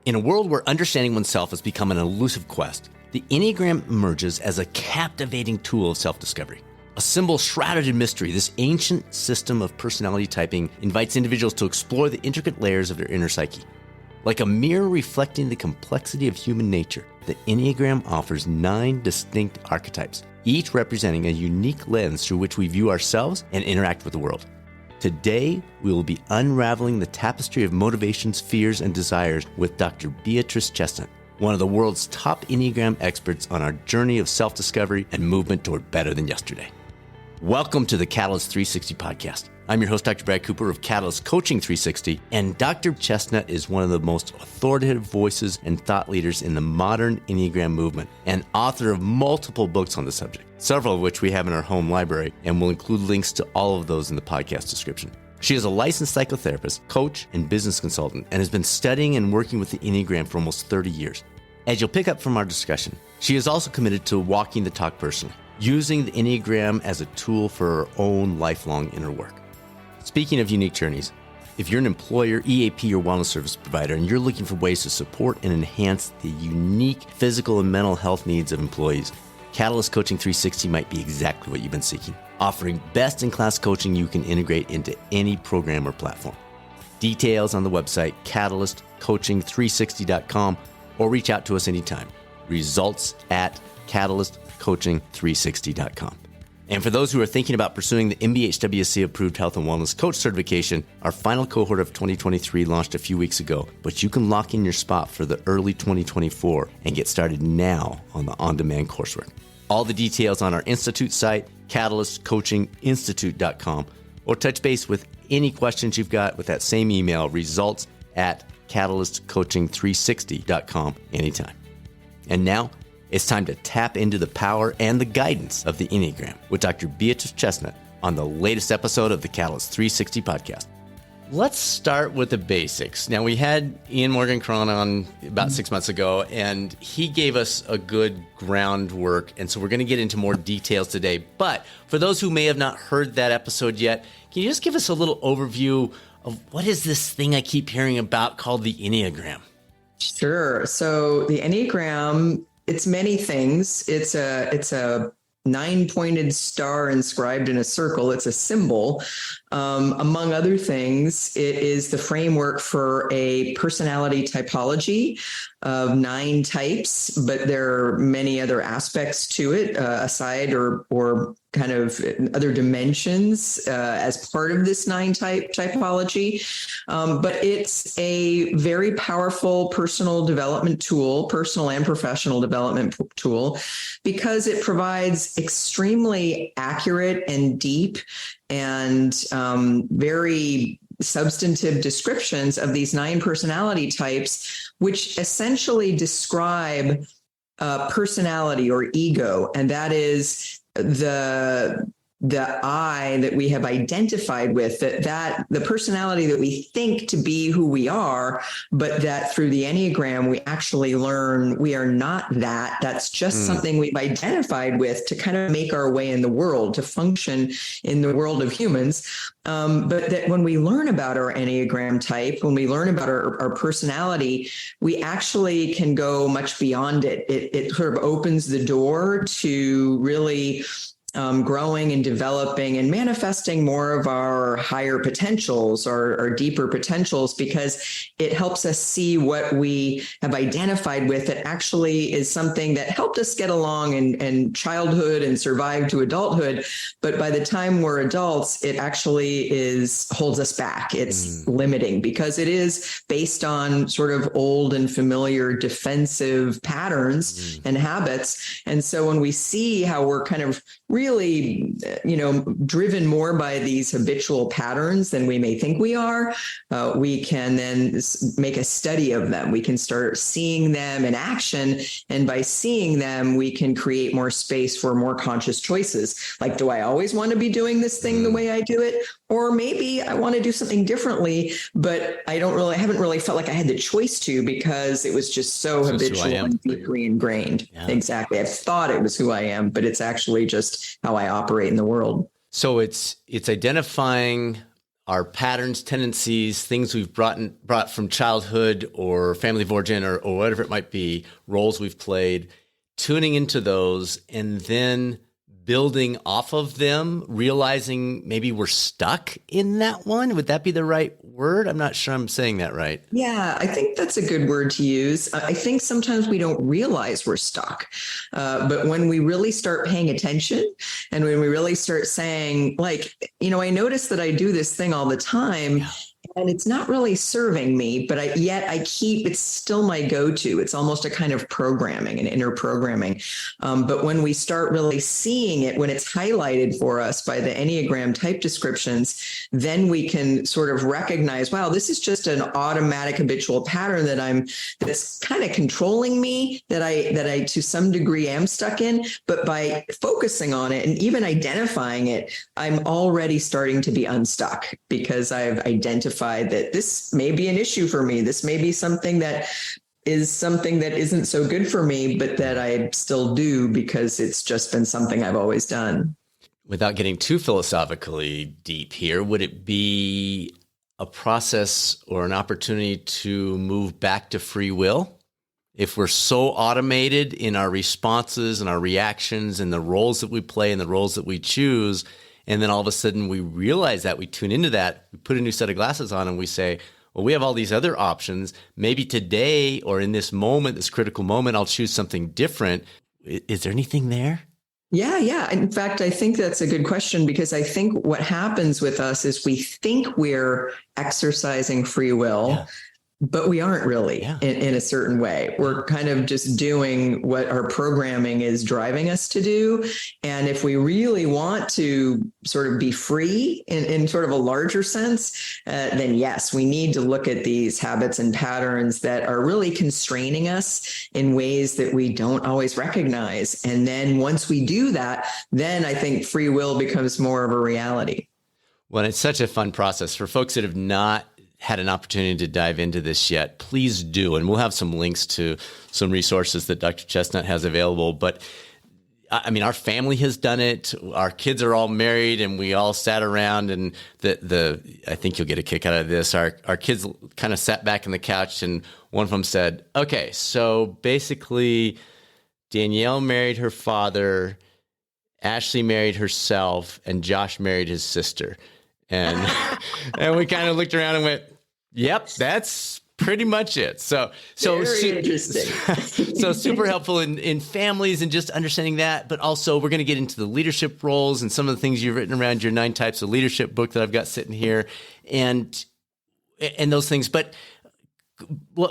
In a world where understanding oneself has become an elusive quest, the Enneagram emerges as a captivating tool of self-discovery. A symbol shrouded in mystery, this ancient system of personality typing invites individuals to explore the intricate layers of their inner psyche. Like a mirror reflecting the complexity of human nature, the Enneagram offers 9 distinct archetypes, each representing a unique lens through which we view ourselves and interact with the world. Today, we will be unraveling the tapestry of motivations, fears, and desires with Dr. Beatrice Chestnut, one of the world's top Enneagram experts on our journey of self-discovery and movement toward better than yesterday. Welcome to the Catalyst 360 podcast. I'm your host, Dr. Brad Cooper of Catalyst Coaching 360, and Dr. Chestnut is one of the most authoritative voices and thought leaders in the modern Enneagram movement and author of multiple books on the subject, several of which we have in our home library, and we'll include links to all of those in the podcast description. She is a licensed psychotherapist, coach, and business consultant, and has been studying and working with the Enneagram for almost 30 years. As you'll pick up from our discussion, she is also committed to walking the talk personally, using the Enneagram as a tool for her own lifelong inner work. Speaking of unique journeys, if you're an employer, EAP, or wellness service provider, and you're looking for ways to support and enhance the unique physical and mental health needs of employees, Catalyst Coaching 360 might be exactly what you've been seeking, offering best-in-class coaching you can integrate into any program or platform. Details on the website, catalystcoaching360.com, or reach out to us anytime. Results at catalystcoaching360.com. And for those who are thinking about pursuing the MBHWC approved health and wellness coach certification, our final cohort of 2023 launched a few weeks ago, but you can lock in your spot for the early 2024 and get started now on the on-demand coursework. All the details on our Institute site, catalystcoachinginstitute.com, or touch base with any questions you've got with that same email, results at catalystcoaching360.com anytime. And now, it's time to tap into the power and the guidance of the Enneagram with Dr. Beatrice Chestnut on the latest episode of the Catalyst 360 podcast. Let's start with the basics. Now, we had Ian Morgan-Cron on about 6 months ago, and he gave us a good groundwork, and so we're going to get into more details today. But for those who may have not heard that episode yet, can you just give us a little overview of what is this thing I keep hearing about called the Enneagram? Sure. So the Enneagram, it's many things. It's a 9-pointed star inscribed in a circle. It's a symbol. Among other things, it is the framework for a personality typology of 9 types, but there are many other aspects to it, aside or kind of other dimensions as part of this 9-type typology. But it's a very powerful personal development tool, personal and professional development tool, because it provides extremely accurate and deep and very substantive descriptions of these 9 personality types, which essentially describe personality or ego. And that is the I that we have identified with, that the personality that we think to be who we are, but that through the Enneagram, we actually learn we are not that. That's just something we've identified with to kind of make our way in the world, to function in the world of humans. But that when we learn about our Enneagram type, when we learn about our personality, we actually can go much beyond it. It sort of opens the door to really growing and developing and manifesting more of our higher potentials, our deeper potentials, because it helps us see what we have identified with that actually is something that helped us get along in childhood and survive to adulthood. But by the time we're adults, it actually holds us back. It's limiting because it is based on sort of old and familiar defensive patterns and habits. And so when we see how we're kind of really, driven more by these habitual patterns than we may think we are, we can then make a study of them. We can start seeing them in action. And by seeing them, we can create more space for more conscious choices. Like, do I always want to be doing this thing the way I do it? Or maybe I want to do something differently, but I haven't really felt like I had the choice to, because it was just so habitual and deeply ingrained. Yeah. Exactly. I thought it was who I am, but it's actually just how I operate in the world. So it's identifying our patterns, tendencies, things we've brought from childhood or family of origin or whatever it might be, roles we've played, tuning into those and then building off of them, realizing maybe we're stuck in that one. Would that be the right word? I'm not sure I'm saying that right. Yeah, I think that's a good word to use. I think sometimes we don't realize we're stuck. But when we really start paying attention and when we really start saying, like, I notice that I do this thing all the time. And it's not really serving me, but it's still my go-to. It's almost a kind of programming, an inner programming. But when we start really seeing it, when it's highlighted for us by the Enneagram type descriptions, then we can sort of recognize, wow, this is just an automatic habitual pattern that's kind of controlling me, that I to some degree am stuck in. But by focusing on it and even identifying it, I'm already starting to be unstuck because I've identified that this may be an issue for me. This may be something that isn't so good for me, but that I still do because it's just been something I've always done. Without getting too philosophically deep here, would it be a process or an opportunity to move back to free will? If we're so automated in our responses and our reactions and the roles that we play and the roles that we choose, and then all of a sudden we realize that, we tune into that, we put a new set of glasses on and we say, well, we have all these other options. Maybe today or in this moment, this critical moment, I'll choose something different. Is there anything there? Yeah. In fact, I think that's a good question because I think what happens with us is we think we're exercising free will, but we aren't really in a certain way. We're kind of just doing what our programming is driving us to do. And if we really want to sort of be free in sort of a larger sense, then yes, we need to look at these habits and patterns that are really constraining us in ways that we don't always recognize. And then once we do that, then I think free will becomes more of a reality. Well, it's such a fun process for folks that have not had an opportunity to dive into this yet. Please do. And we'll have some links to some resources that Dr. Chestnut has available. But I mean, our family has done it. Our kids are all married and we all sat around and I think you'll get a kick out of this. Our kids kind of sat back on the couch and one of them said, okay, so basically Danielle married her father, Ashley married herself, and Josh married his sister. And we kind of looked around and went, yep, that's pretty much it. So very interesting. So super helpful in families and just understanding that. But also we're going to get into the leadership roles and some of the things you've written around your 9 Types of Leadership book that I've got sitting here and those things. But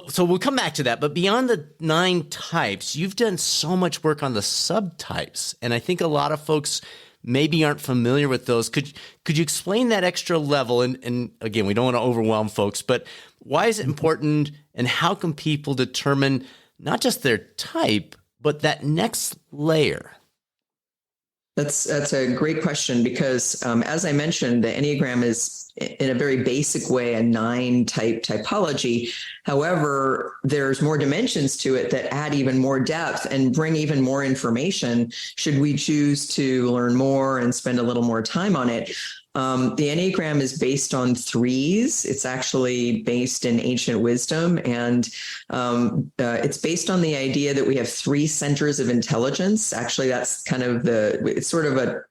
so we'll come back to that. But beyond the 9 types, you've done so much work on the subtypes. And I think a lot of folks maybe aren't familiar with those. Could you explain that extra level? And again, we don't want to overwhelm folks, but why is it important and how can people determine not just their type, but that next layer? That's a great question because as I mentioned, the Enneagram is in a very basic way a 9 type typology. However, there's more dimensions to it that add even more depth and bring even more information should we choose to learn more and spend a little more time on it. The Enneagram is based on 3s. It's actually based in ancient wisdom. And it's based on the idea that we have 3 centers of intelligence. Actually, that's kind of it's sort of a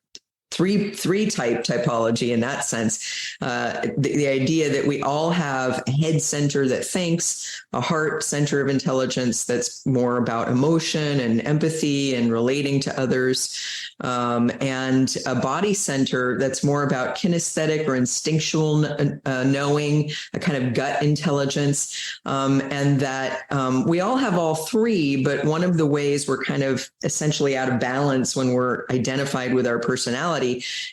three type typology in that sense. The idea that we all have a head center that thinks, a heart center of intelligence that's more about emotion and empathy and relating to others, and a body center that's more about kinesthetic or instinctual knowing, a kind of gut intelligence, and that we all have all 3, but one of the ways we're kind of essentially out of balance when we're identified with our personality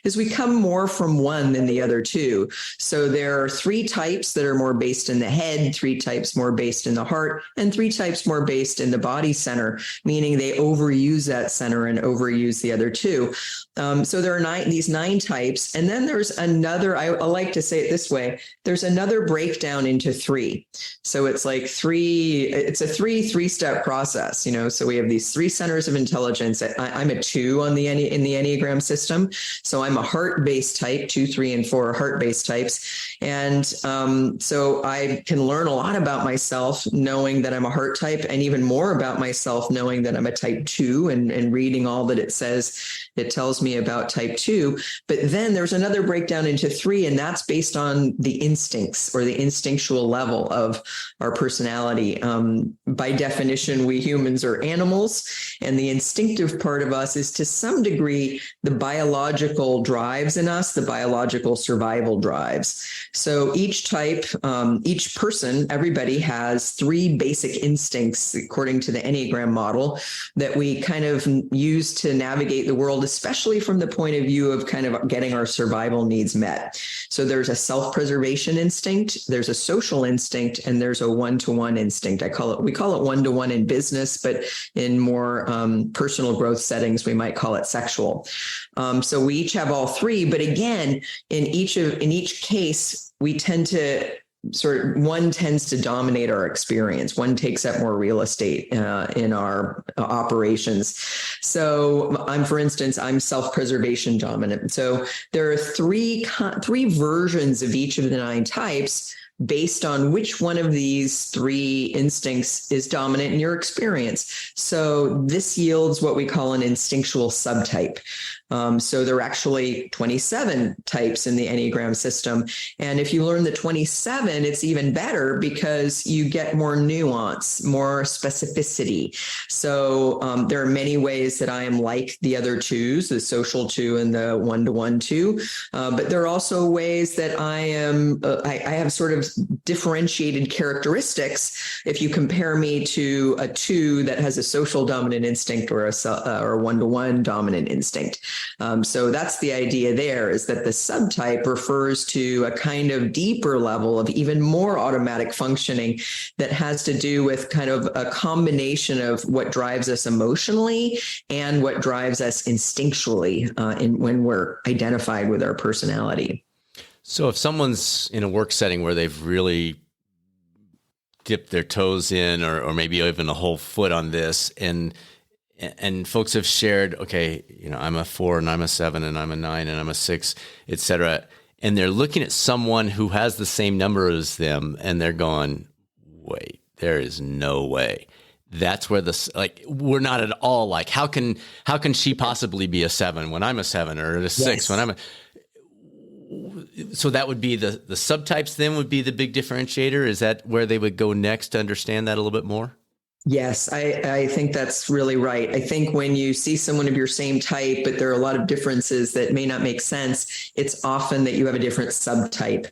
is we come more from one than the other 2. So there are 3 types that are more based in the head, 3 types more based in the heart, and 3 types more based in the body center, meaning they overuse that center and overuse the other 2. So there are these 9 types. And then there's another, I like to say it this way, there's another breakdown into 3. So it's like it's a 3-step process, so we have these 3 centers of intelligence. I'm a 2 in the Enneagram system. So I'm a heart-based type, 2, 3, and 4 are heart-based types. And so I can learn a lot about myself knowing that I'm a heart type, and even more about myself knowing that I'm a type 2 and reading all that it tells me about type 2. But then there's another breakdown into 3, and that's based on the instincts or the instinctual level of our personality. By definition, we humans are animals, and the instinctive part of us is to some degree the biological drives in us, the biological survival drives. So each type, each person, everybody has 3 basic instincts according to the Enneagram model that we kind of use to navigate the world, especially from the point of view of kind of getting our survival needs met. So there's a self-preservation instinct, there's a social instinct, and there's a one-to-one instinct. We call it one-to-one in business, but in more personal growth settings, we might call it sexual. So we each have all 3, but again, in each case, we tend to one tends to dominate our experience. One takes up more real estate in our operations. So for instance, I'm self-preservation dominant. So there are three versions of each of the 9 types based on which one of these 3 instincts is dominant in your experience. So this yields what we call an instinctual subtype. So there are actually 27 types in the Enneagram system. And if you learn the 27, it's even better because you get more nuance, more specificity. So there are many ways that I am like the other 2s, the social 2 and the one-to-one 2. But there are also ways that I have sort of differentiated characteristics. If you compare me to a 2 that has a social dominant instinct or a one-to-one dominant instinct. So that's the idea there, is that the subtype refers to a kind of deeper level of even more automatic functioning that has to do with kind of a combination of what drives us emotionally and what drives us instinctually when we're identified with our personality. So if someone's in a work setting where they've really dipped their toes in or maybe even a whole foot on this, and folks have shared, okay, I'm a 4 and I'm a 7 and I'm a 9 and I'm a 6, et cetera. And they're looking at someone who has the same number as them and they're going, wait, there is no way. That's where we're not at all like, how can she possibly be a 7 when I'm a 7 or a 6 when I'm a... So that would be the subtypes then would be the big differentiator. Is that where they would go next to understand that a little bit more? Yes, I think that's really right. I think when you see someone of your same type, but there are a lot of differences that may not make sense, it's often that you have a different subtype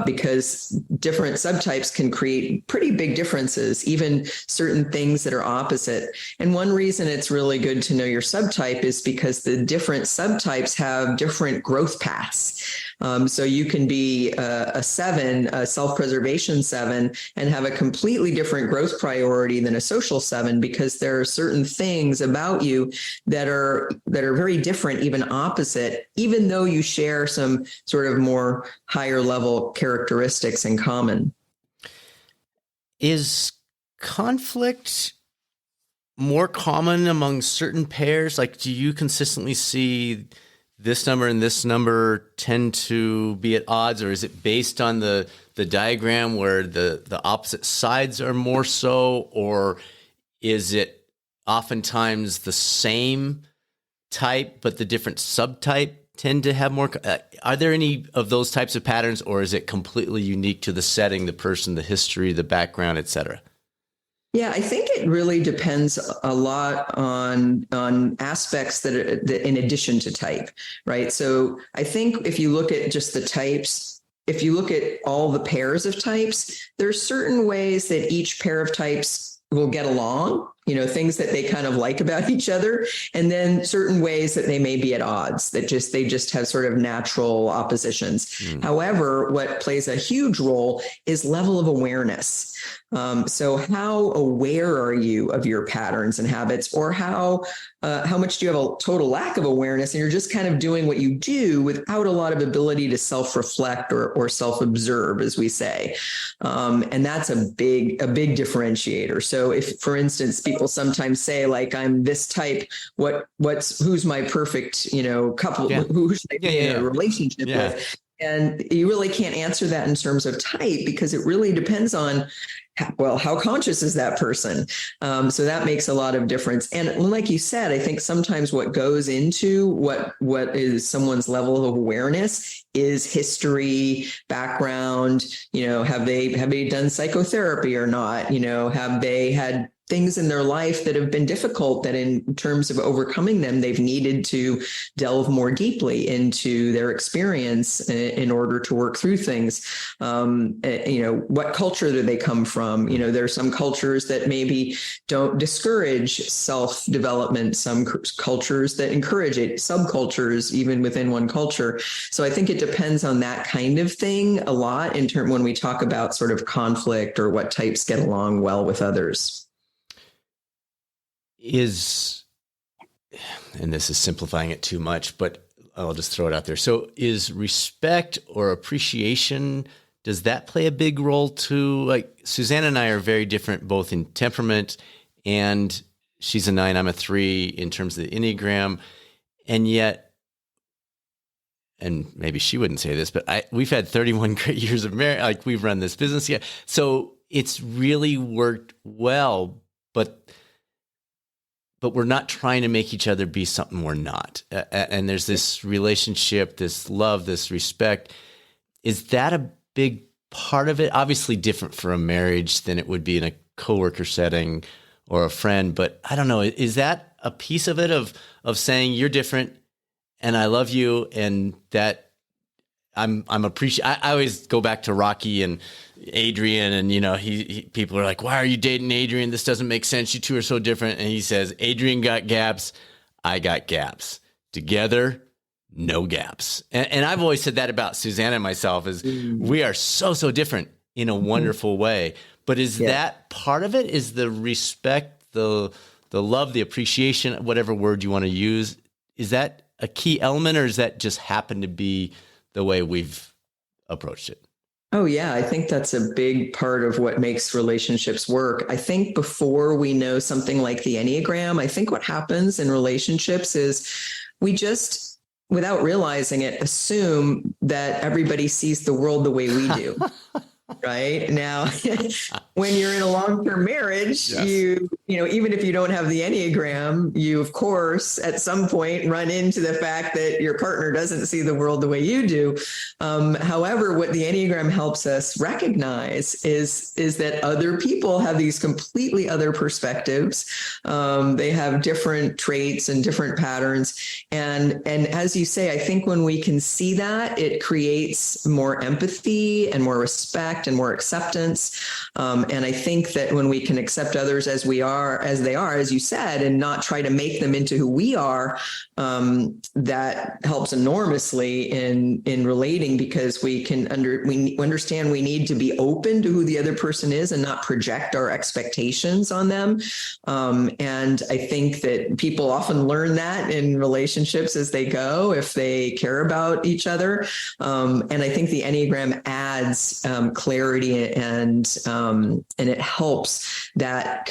because different subtypes can create pretty big differences, even certain things that are opposite. And one reason it's really good to know your subtype is because the different subtypes have different growth paths. So you can be a 7, a self-preservation 7, and have a completely different growth priority than a social 7, because there are certain things about you that are very different, even opposite, even though you share some sort of more higher level characteristics in common. Is conflict more common among certain pairs? Like, do you consistently see this number and this number tend to be at odds, or is it based on the diagram where the opposite sides are more so, or is it oftentimes the same type but the different subtype tend to have more? Are there any of those types of patterns, or is it completely unique to the setting, the person, the history, the background, et cetera? Yeah, I think it really depends a lot on aspects that in addition to type, right? So I think if you look at just the types, if you look at all the pairs of types, there's certain ways that each pair of types will get along, things that they kind of like about each other, and then certain ways that they may be at odds, that they just have sort of natural oppositions. However, what plays a huge role is level of awareness. So how aware are you of your patterns and habits, or how much do you have a total lack of awareness and you're just kind of doing what you do without a lot of ability to self-reflect or self-observe, as we say. And that's a big differentiator. So if, for instance, people sometimes say, like, I'm this type. Who's my perfect, couple? Yeah. Who should I be in a relationship Yeah. with? And you really can't answer that in terms of type, because it really depends on, how conscious is that person? So that makes a lot of difference. And like you said, I think sometimes what goes into what is someone's level of awareness is history, background. Have they done psychotherapy or not? Have they had things in their life that have been difficult, that in terms of overcoming them, they've needed to delve more deeply into their experience in order to work through things. What culture do they come from? There are some cultures that maybe don't discourage self-development, some cultures that encourage it, subcultures even within one culture. So I think it depends on that kind of thing a lot when we talk about sort of conflict or what types get along well with others. And this is simplifying it too much, but I'll just throw it out there. So is respect or appreciation, does that play a big role too? Like Suzanne and I are very different, both in temperament, and she's a 9, I'm a 3 in terms of the Enneagram. And yet, and maybe she wouldn't say this, but we've had 31 great years of marriage. Like, we've run this business yet. So it's really worked well, but we're not trying to make each other be something we're not. And there's this relationship, this love, this respect. Is that a big part of it? Obviously different for a marriage than it would be in a coworker setting or a friend, but I don't know. Is that a piece of it, of saying you're different and I love you, and that I'm I always go back to Rocky and Adrian, and people are like, why are you dating Adrian? This doesn't make sense. You two are so different. And he says, Adrian got gaps, I got gaps. Together, no gaps. And I've always said that about Suzanne and myself, is we are so different in a wonderful way. But is that part of it? Is the respect, the love, the appreciation, whatever word you want to use, is that a key element, or does that just happen to be the way we've approached it? Oh, yeah. I think that's a big part of what makes relationships work. I think before we know something like the Enneagram, I think what happens in relationships is we just, without realizing it, assume that everybody sees the world the way we do. Right now, when you're in a long-term marriage, you even if you don't have the Enneagram, you of course at some point run into the fact that your partner doesn't see the world the way you do. However, what the Enneagram helps us recognize is that other people have these completely other perspectives. They have different traits and different patterns, and as you say, I think when we can see that, it creates more empathy and more respect and more acceptance. And I think that when we can accept others as they are, as you said, and not try to make them into who we are, that helps enormously in relating, because we understand we need to be open to who the other person is and not project our expectations on them. And I think that people often learn that in relationships as they go, if they care about each other. And I think the Enneagram adds clarity, and it helps that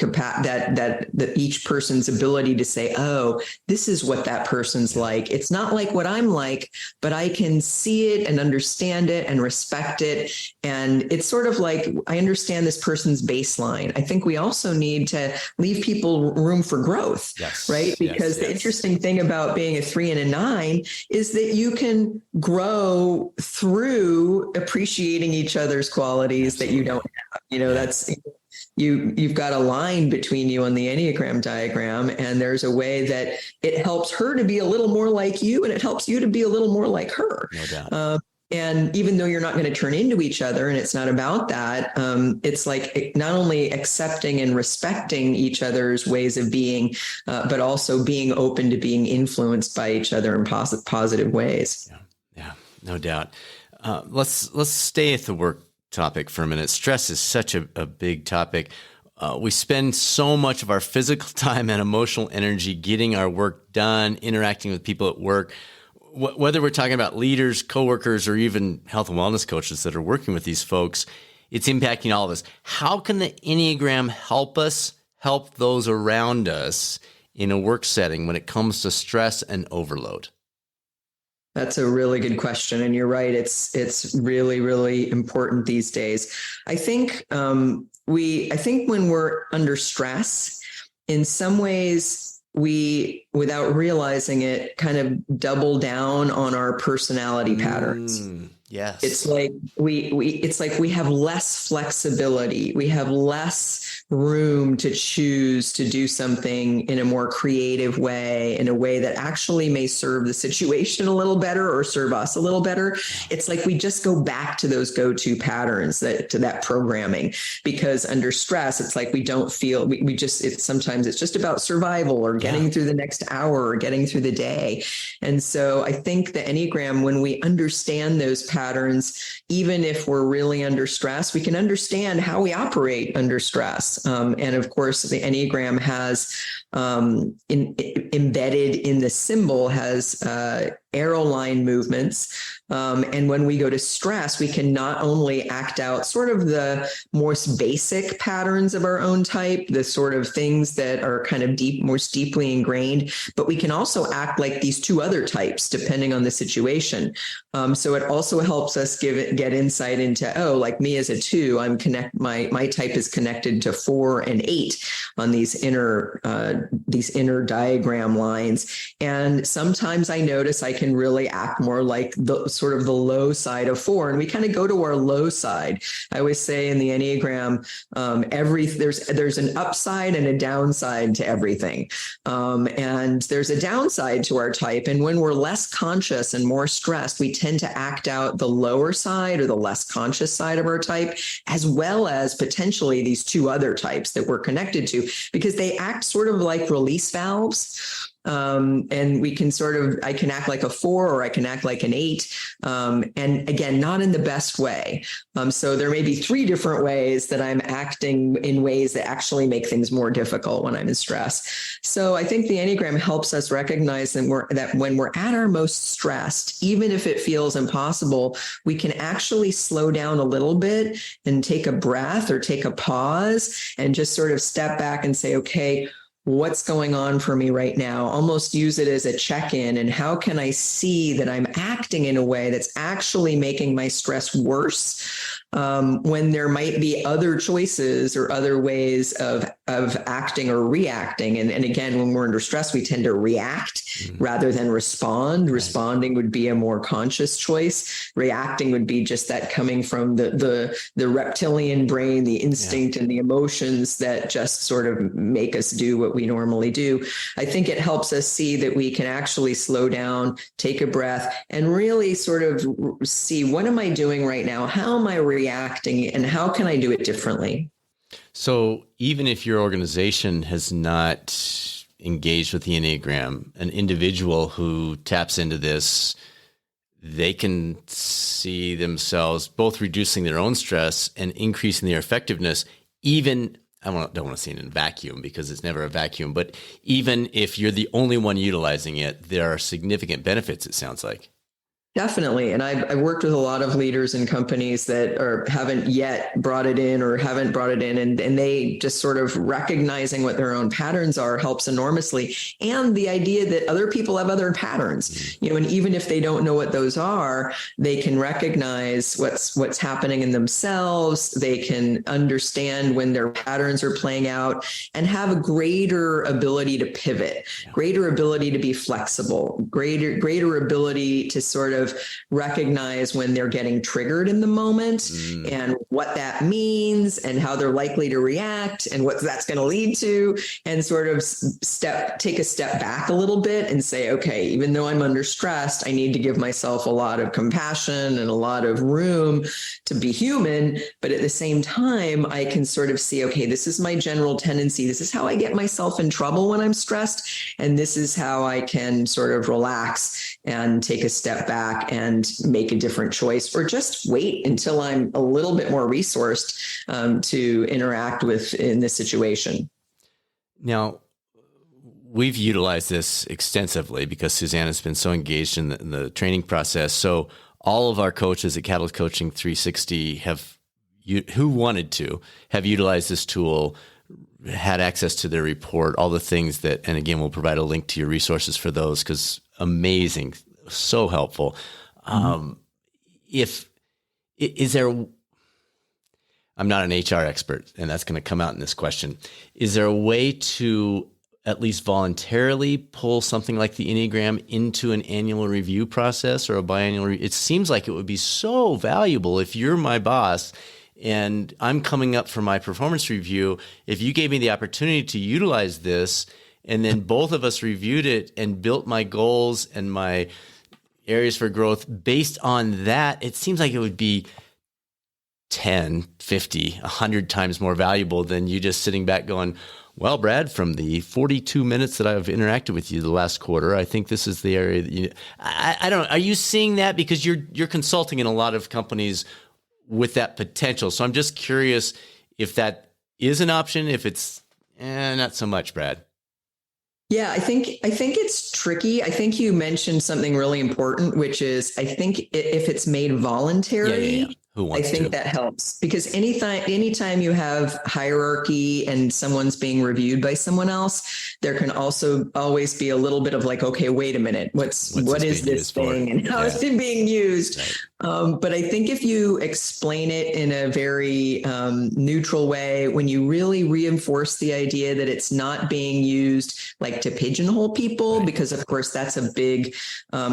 each person's ability to say, oh, this is what that person's like. It's not like what I'm like, but I can see it and understand it and respect it. And it's sort of like, I understand this person's baseline. I think we also need to leave people room for growth, right? Because the interesting thing about being a 3 and a 9 is that you can grow through appreciating each other's qualities that you don't have. That's you've got a line between you on the Enneagram diagram, and there's a way that it helps her to be a little more like you, and it helps you to be a little more like her. No doubt. And even though you're not going to turn into each other, and it's not about that, it's like not only accepting and respecting each other's ways of being, but also being open to being influenced by each other in positive ways. Yeah, no doubt. Let's stay at the work topic for a minute. Stress is such a big topic. We spend so much of our physical time and emotional energy getting our work done, interacting with people at work. Whether we're talking about leaders, coworkers, or even health and wellness coaches that are working with these folks, it's impacting all of us. How can the Enneagram help us help those around us in a work setting when it comes to stress and overload? That's a really good question. And you're right. It's really, really important these days. I think I think when we're under stress, in some ways, we, without realizing it, kind of double down on our personality patterns. Yes. It's like we have less flexibility. We have less room to choose to do something in a more creative way, in a way that actually may serve the situation a little better or serve us a little better. It's like we just go back to those go-to patterns, to that programming, because under stress, it's like we don't feel, sometimes it's just about survival or getting through the next hour or getting through the day. And so I think the Enneagram, when we understand those patterns, even if we're really under stress, we can understand how we operate under stress. And of course, the Enneagram has embedded in the symbol has arrow line movements. And when we go to stress, we can not only act out sort of the most basic patterns of our own type, the sort of things that are kind of most deeply ingrained, but we can also act like these two other types, depending on the situation. So it also helps us get insight into, like me as a 2, my type is connected to 4 and 8 on these inner diagram lines. And sometimes I notice I can really act more like the sort of the low side of 4, and we kind of go to our low side. I always say in the Enneagram, there's an upside and a downside to everything, and there's a downside to our type. And when we're less conscious and more stressed, we tend to act out the lower side or the less conscious side of our type, as well as potentially these two other types that we're connected to, because they act sort of like release valves. And we can I can act like a 4 or I can act like an 8. And again, not in the best way. So there may be 3 different ways that I'm acting in ways that actually make things more difficult when I'm in stress. So I think the Enneagram helps us recognize that when we're at our most stressed, even if it feels impossible, we can actually slow down a little bit and take a breath or take a pause and just sort of step back and say, okay, what's going on for me right now? Almost use it as a check-in. And how can I see that I'm acting in a way that's actually making my stress worse, when there might be other choices or other ways of acting or reacting. And again, when we're under stress, we tend to react rather than respond. Right. Responding would be a more conscious choice. Reacting would be just that coming from the reptilian brain, the instinct and the emotions that just sort of make us do what we normally do. I think it helps us see that we can actually slow down, take a breath, and really sort of see, what am I doing right now? How am I reacting, and how can I do it differently? So even if your organization has not engaged with the Enneagram, an individual who taps into this, they can see themselves both reducing their own stress and increasing their effectiveness. Even, don't want to say it in a vacuum, because it's never a vacuum, but even if you're the only one utilizing it, there are significant benefits, it sounds like. Definitely. And I've worked with a lot of leaders in companies that haven't yet brought it in or haven't brought it in. And they just sort of recognizing what their own patterns are helps enormously. And the idea that other people have other patterns, and even if they don't know what those are, they can recognize what's happening in themselves. They can understand when their patterns are playing out and have a greater ability to pivot, greater ability to be flexible, greater ability to sort of recognize when they're getting triggered in the moment and what that means and how they're likely to react and what that's going to lead to, and sort of take a step back a little bit and say, okay, even though I'm under stress, I need to give myself a lot of compassion and a lot of room to be human. But at the same time, I can sort of see, okay, this is my general tendency. This is how I get myself in trouble when I'm stressed. And this is how I can sort of relax and take a step back and make a different choice, or just wait until I'm a little bit more resourced to interact with in this situation. Now, we've utilized this extensively because Susanna's been so engaged in the training process. So all of our coaches at Catalyst Coaching 360 who wanted to have utilized this tool had access to their report, all the things that, and again, we'll provide a link to your resources for those, because amazing, so helpful. Is there, I'm not an HR expert, and that's going to come out in this question. Is there a way to at least voluntarily pull something like the Enneagram into an annual review process or a biannual review? It seems like it would be so valuable if you're my boss and I'm coming up for my performance review. If you gave me the opportunity to utilize this, and then both of us reviewed it and built my goals and my areas for growth based on that, it seems like it would be 10, 50, 100 times more valuable than you just sitting back going, well, Brad, from the 42 minutes that I've interacted with you the last quarter, I think this is the area that you, I don't know. Are you seeing that? Because you're consulting in a lot of companies with that potential. So I'm just curious if that is an option, if it's not so much, Brad. Yeah, I think it's tricky. I think you mentioned something really important, which is I think if it's made voluntary, Yeah. Who wants I think to? that helps, because anytime you have hierarchy and someone's being reviewed by someone else, there can also always be a little bit of like, okay, wait a minute, what is this thing and how is it being used? Right. But I think if you explain it in a very neutral way, when you really reinforce the idea that it's not being used like to pigeonhole people, right, because of course that's a big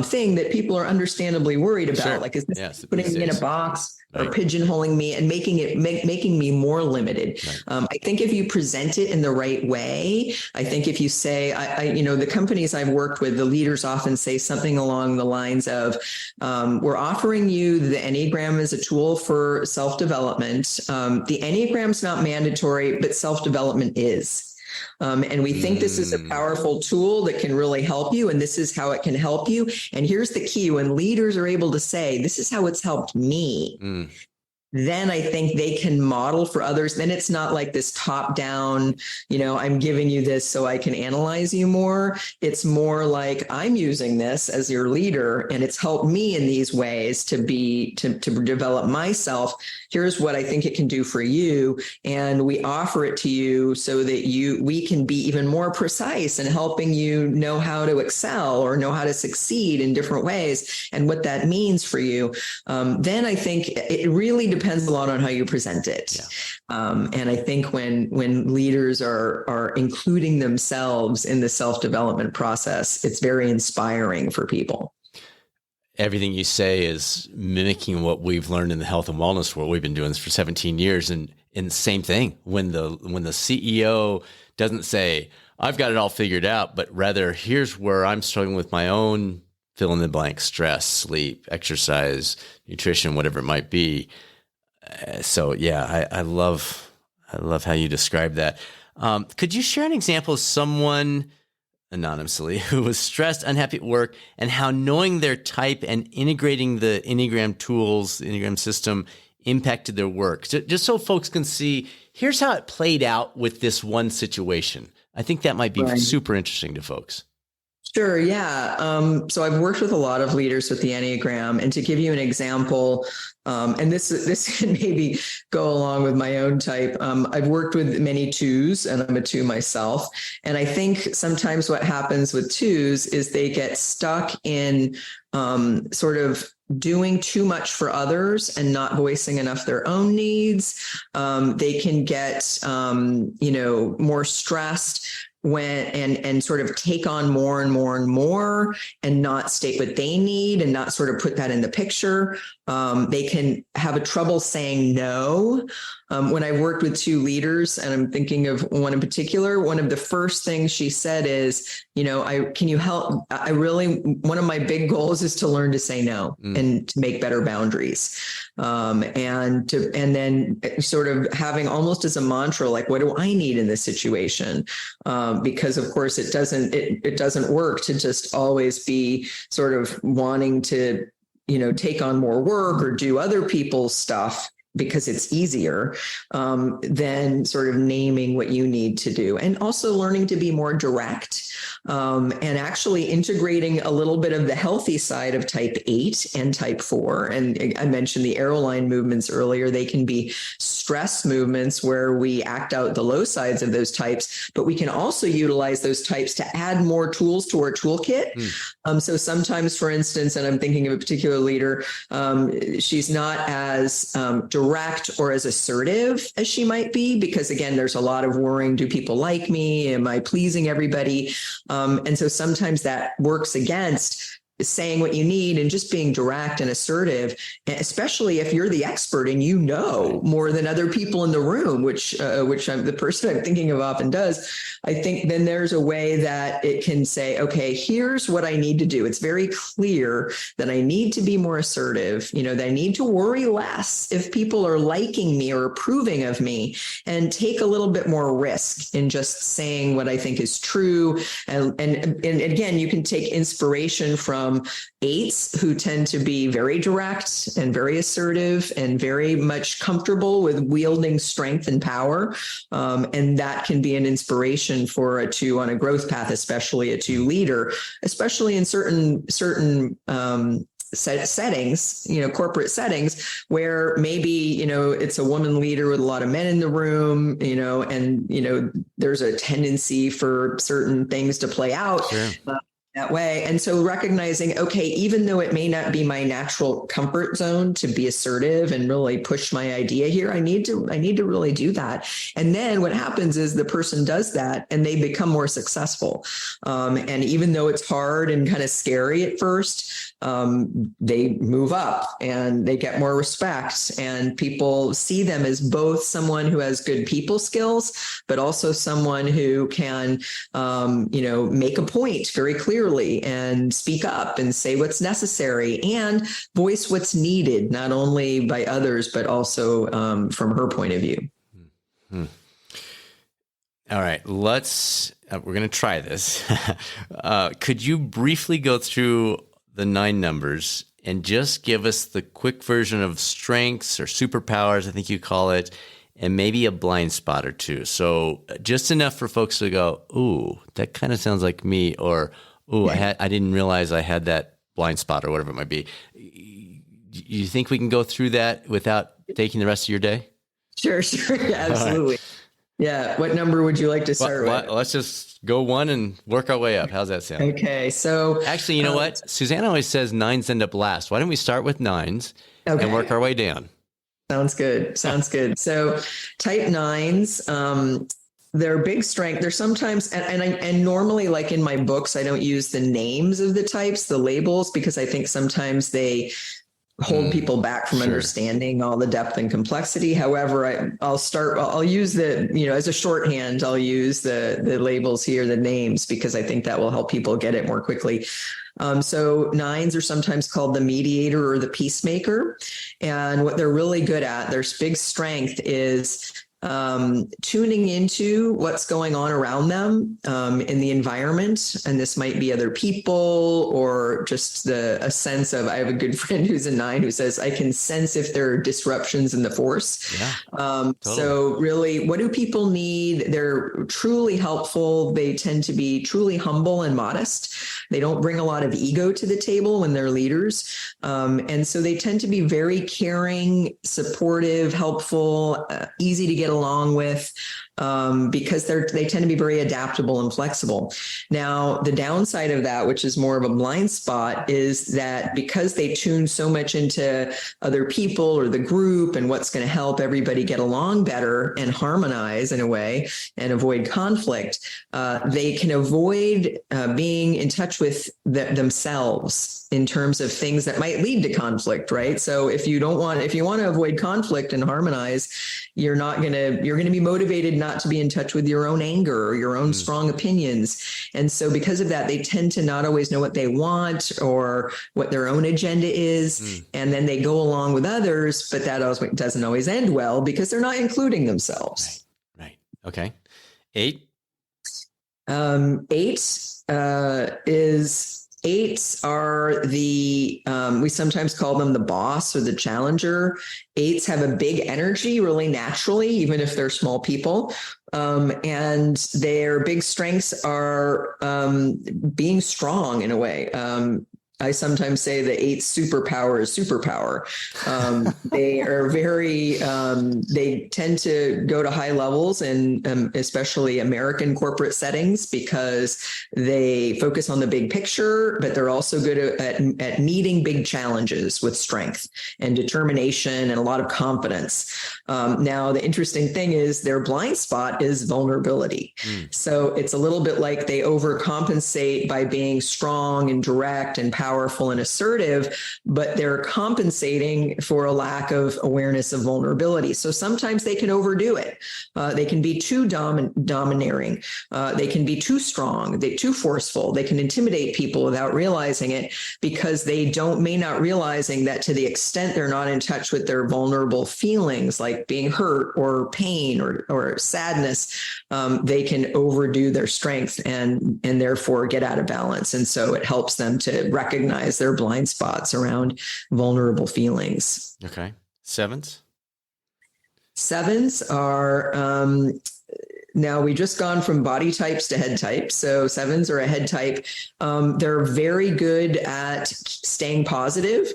thing that people are understandably worried about. Sure. Like, is this putting me in a box? Right. Or pigeonholing me and making me more limited. Right. I think if you present it in the right way, I think if you say, the companies I've worked with, the leaders often say something along the lines of, we're offering you the Enneagram as a tool for self-development. The Enneagram's not mandatory, but self-development is. And we think this is a powerful tool that can really help you, and this is how it can help you. And here's the key: when leaders are able to say, this is how it's helped me, then I think they can model for others. Then it's not like this top down, I'm giving you this so I can analyze you more. It's more like, I'm using this as your leader and it's helped me in these ways to develop myself. Here's what I think it can do for you. And we offer it to you so that we can be even more precise in helping you know how to excel or know how to succeed in different ways and what that means for you. Then I think it really depends a lot on how you present it. Yeah. And I think when leaders are including themselves in the self-development process, it's very inspiring for people. Everything you say is mimicking what we've learned in the health and wellness world. We've been doing this for 17 years. And the same thing, when the CEO doesn't say, I've got it all figured out, but rather, here's where I'm struggling with my own fill in the blank: stress, sleep, exercise, nutrition, whatever it might be. So yeah, I love how you describe that. Could you share an example of someone anonymously who was stressed, unhappy at work, and how knowing their type and integrating the Enneagram tools, the Enneagram system, impacted their work? Just so folks can see, here's how it played out with this one situation. I think that might be super interesting to folks. Sure. Yeah. So I've worked with a lot of leaders with the Enneagram, and to give you an example, and this can maybe go along with my own type. I've worked with many twos, and I'm a two myself. And I think sometimes what happens with twos is they get stuck in sort of doing too much for others and not voicing enough their own needs. They can get, more stressed and sort of take on more and more and more and not state what they need and not sort of put that in the picture. They can have a trouble saying no. When I worked with two leaders, and I'm thinking of one in particular, one of the first things she said is, can you help? One of my big goals is to learn to say no and to make better boundaries. And then sort of having almost as a mantra, like, what do I need in this situation? Because of course it doesn't work to just always be sort of wanting to, take on more work or do other people's stuff because it's easier than sort of naming what you need to do. And also learning to be more direct. and actually integrating a little bit of the healthy side of type 8 and type 4. And I mentioned the arrowline movements earlier. They can be stress movements where we act out the low sides of those types, but we can also utilize those types to add more tools to our toolkit. So sometimes, for instance, and I'm thinking of a particular leader, she's not as direct or as assertive as she might be, because again, there's a lot of worrying. Do people like me? Am I pleasing everybody? And so sometimes that works against saying what you need and just being direct and assertive, especially if you're the expert and you know more than other people in the room, which the person I'm thinking of often does. I think then there's a way that it can say, okay, here's what I need to do. It's very clear that I need to be more assertive, that I need to worry less if people are liking me or approving of me, and take a little bit more risk in just saying what I think is true. And again, you can take inspiration from eights who tend to be very direct and very assertive and very much comfortable with wielding strength and power. And that can be an inspiration for a 2 on a growth path, especially a 2 leader, especially in certain settings, corporate settings where maybe, it's a woman leader with a lot of men in the room, and, there's a tendency for certain things to play out. Sure. That way. And so recognizing, okay, even though it may not be my natural comfort zone to be assertive and really push my idea here, I need to really do that. And then what happens is the person does that and they become more successful. And even though it's hard and kind of scary at first, they move up and they get more respect, and people see them as both someone who has good people skills, but also someone who can, make a point very clearly and speak up and say what's necessary and voice what's needed, not only by others, but also from her point of view. Mm-hmm. All right, we're going to try this. Could you briefly go through the 9 numbers and just give us the quick version of strengths or superpowers, I think you call it, and maybe a blind spot or two? So just enough for folks to go, ooh, that kind of sounds like me, or, ooh, I didn't realize I had that blind spot, or whatever it might be. You think we can go through that without taking the rest of your day? Sure. Yeah, absolutely. Right. Yeah. What number would you like to start with? Let's just go 1 and work our way up. How's that sound? Okay. So actually, you know what? Suzanne always says 9s end up last. Why don't we start with 9s and work our way down? Sounds good. So type 9s, their big strength, they're sometimes, and normally, like in my books, I don't use the names of the types, the labels, because I think sometimes they hold people back from understanding all the depth and complexity. However, I'll use as a shorthand, I'll use the labels here, the names, because I think that will help people get it more quickly. So 9s are sometimes called the mediator or the peacemaker. And what they're really good at, their big strength is tuning into what's going on around them in the environment. And this might be other people or just a sense of, I have a good friend who's a 9 who says, I can sense if there are disruptions in the force. Yeah, totally. So really, what do people need? They're truly helpful. They tend to be truly humble and modest. They don't bring a lot of ego to the table when they're leaders. And so they tend to be very caring, supportive, helpful, easy to get along with, because they tend to be very adaptable and flexible. Now, the downside of that, which is more of a blind spot, is that because they tune so much into other people or the group and what's going to help everybody get along better and harmonize in a way and avoid conflict, they can avoid being in touch with themselves in terms of things that might lead to conflict, right? So if you want to avoid conflict and harmonize, you're going to be motivated not to be in touch with your own anger or your own strong opinions. And so because of that, they tend to not always know what they want or what their own agenda is. And then they go along with others, but that also doesn't always end well because they're not including themselves. Right. Okay. 8. 8 is Eights are we sometimes call them the boss or the challenger. Eights have a big energy really naturally, even if they're small people. And their big strengths are being strong in a way. I sometimes say the eight superpower is superpower. They are they tend to go to high levels in especially American corporate settings because they focus on the big picture, but they're also good at meeting big challenges with strength and determination and a lot of confidence. Now, the interesting thing is their blind spot is vulnerability. So it's a little bit like they overcompensate by being strong and direct and powerful and assertive, but they're compensating for a lack of awareness of vulnerability. So sometimes they can overdo it. They can be too domineering. They can be too strong. They're too forceful. They can intimidate people without realizing it because they may not realizing that to the extent they're not in touch with their vulnerable feelings, like being hurt or pain or sadness, they can overdo their strength and therefore get out of balance. And so it helps them to recognize their blind spots around vulnerable feelings. Okay. Sevens? Sevens are, now we just gone from body types to head types. So sevens are a head type. They're very good at staying positive.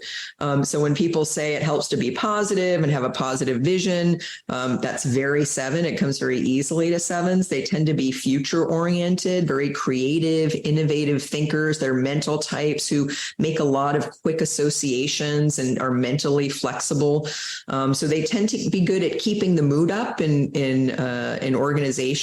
So when people say it helps to be positive and have a positive vision, that's very seven. It comes very easily to sevens. They tend to be future oriented, very creative, innovative thinkers. They're mental types who make a lot of quick associations and are mentally flexible. So they tend to be good at keeping the mood up in organizations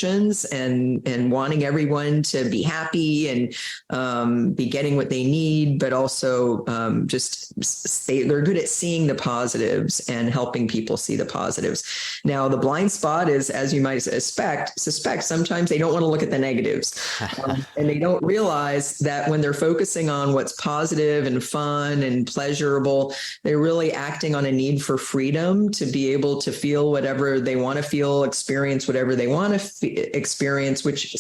and wanting everyone to be happy and be getting what they need, but also they're good at seeing the positives and helping people see the positives. Now, the blind spot is, as you might suspect, sometimes they don't want to look at the negatives. And they don't realize that when they're focusing on what's positive and fun and pleasurable, they're really acting on a need for freedom to be able to feel whatever they want to feel, experience whatever they want to experience, which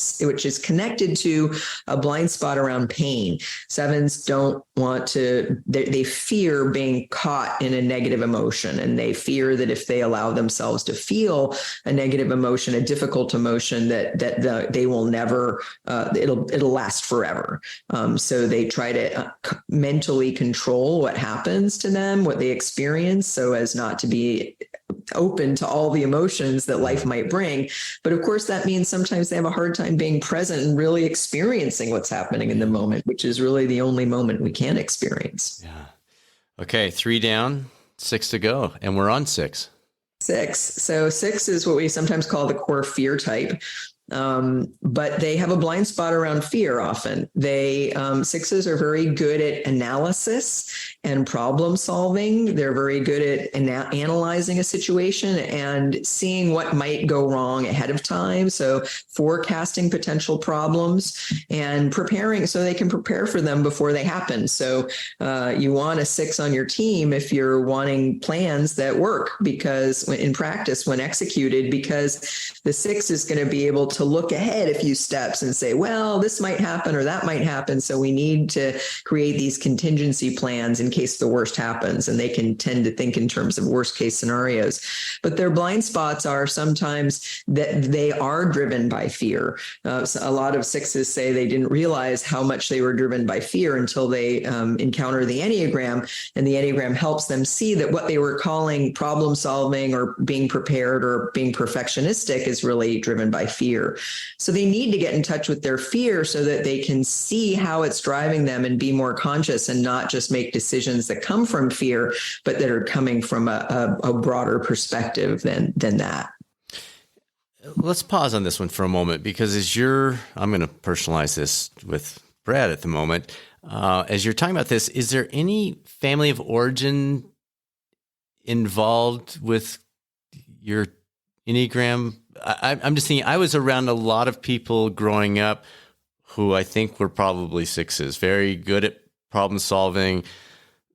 is connected to a blind spot around pain. Sevens don't want to, they fear being caught in a negative emotion, and they fear that if they allow themselves to feel a negative emotion, a difficult emotion, that they will never, it'll last forever. So they try to mentally control what happens to them, what they experience, so as not to be open to all the emotions that life might bring. But of course, that means sometimes they have a hard time being present and really experiencing what's happening in the moment, which is really the only moment we can experience. Yeah. Okay. 3 down, 6 to go. And we're on 6. 6. So 6 is what we sometimes call the core fear type. But they have a blind spot around fear often. Sixes are very good at analysis and problem solving. They're very good at analyzing a situation and seeing what might go wrong ahead of time. So forecasting potential problems and preparing so they can prepare for them before they happen. So you want a 6 on your team if you're wanting plans that work, because in practice, when executed, because the 6 is going to be able to look ahead a few steps and say, well, this might happen or that might happen. So we need to create these contingency plans in case the worst happens. And they can tend to think in terms of worst case scenarios. But their blind spots are sometimes that they are driven by fear. So a lot of 6s say they didn't realize how much they were driven by fear until they encounter the Enneagram. And the Enneagram helps them see that what they were calling problem solving or being prepared or being perfectionistic is really driven by fear. So they need to get in touch with their fear so that they can see how it's driving them and be more conscious and not just make decisions that come from fear, but that are coming from a broader perspective than that. Let's pause on this one for a moment, because I'm going to personalize this with Brad at the moment. As you're talking about this, is there any family of origin involved with your Enneagram? I'm just thinking, I was around a lot of people growing up who I think were probably 6s, very good at problem solving,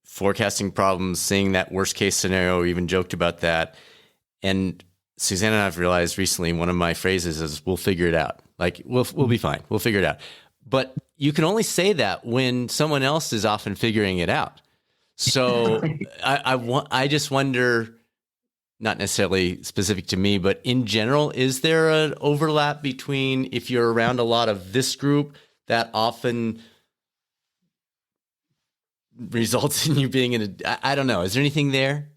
forecasting problems, seeing that worst case scenario, even joked about that. And Suzanne and I have realized recently, one of my phrases is, we'll figure it out. Like, we'll be fine. We'll figure it out. But you can only say that when someone else is often figuring it out. So I just wonder, not necessarily specific to me, but in general, is there an overlap between if you're around a lot of this group that often results in you being in a, I don't know. Is there anything there?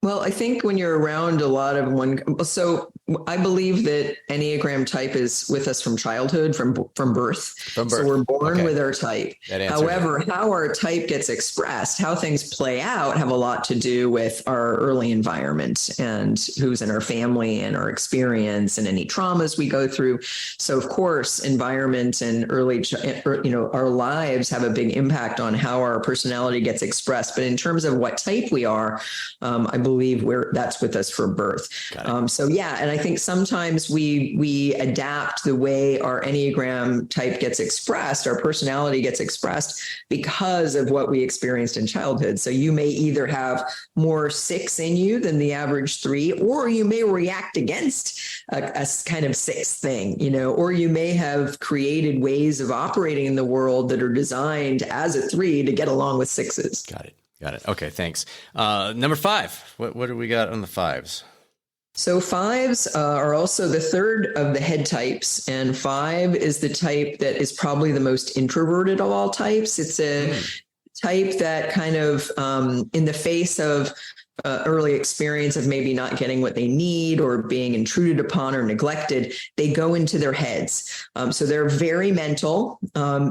Well, I think when you're around a lot of so I believe that Enneagram type is with us from childhood, from birth. From birth. So we're born with our type. However, how our type gets expressed, how things play out, have a lot to do with our early environment and who's in our family and our experience and any traumas we go through. So, of course, environment and our lives have a big impact on how our personality gets expressed. But in terms of what type we are, I believe that's with us from birth. So yeah, and I think sometimes we adapt the way our Enneagram type gets expressed, our personality gets expressed because of what we experienced in childhood. So you may either have more 6 in you than the average 3, or you may react against a kind of 6 thing, or you may have created ways of operating in the world that are designed as a 3 to get along with 6s. Got it. Okay, thanks. Number 5. What do we got on the 5s? So 5s are also the third of the head types, and 5 is the type that is probably the most introverted of all types. It's a type that kind of, in the face of early experience of maybe not getting what they need or being intruded upon or neglected, they go into their heads. So they're very mental.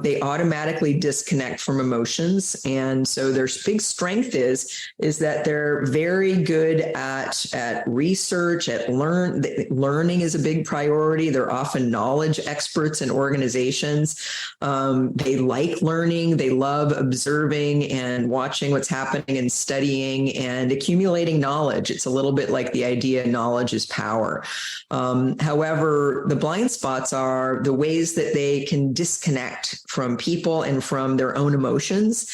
They automatically disconnect from emotions. And so their big strength is that they're very good at research, at learning is a big priority. They're often knowledge experts in organizations. They like learning. They love observing and watching what's happening and studying and accumulating knowledge. It's a little bit like the idea knowledge is power. However, the blind spots are the ways that they can disconnect from people and from their own emotions.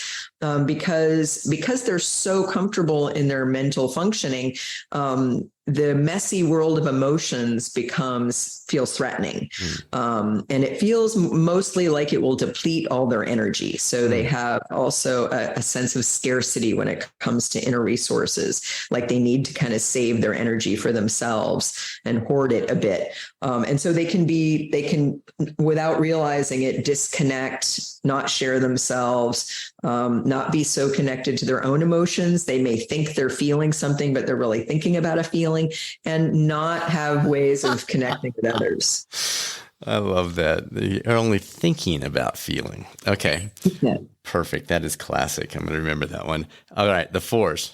Because they're so comfortable in their mental functioning, the messy world of emotions feels threatening. And it feels mostly like it will deplete all their energy. So they have also a sense of scarcity when it comes to inner resources, like they need to kind of save their energy for themselves and hoard it a bit. And so they can, without realizing it, disconnect, not share themselves, not be so connected to their own emotions. They may think they're feeling something, but they're really thinking about a feeling, and not have ways of connecting with others. I love that. You're only thinking about feeling. Okay. Yeah. Perfect. That is classic. I'm going to remember that one. All right. The 4s.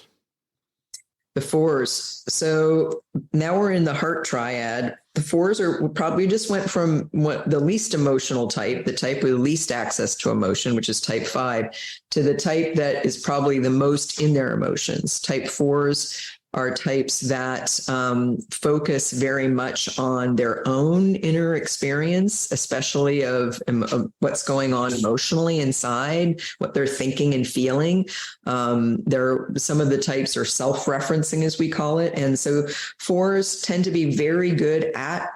The 4s. So now we're in the heart triad. The 4s we just went from the least emotional type, the type with least access to emotion, which is type 5, to the type that is probably the most in their emotions. Type 4s are types that focus very much on their own inner experience, especially of what's going on emotionally inside, what they're thinking and feeling. Some of the types are self-referencing, as we call it. And so 4s tend to be very good at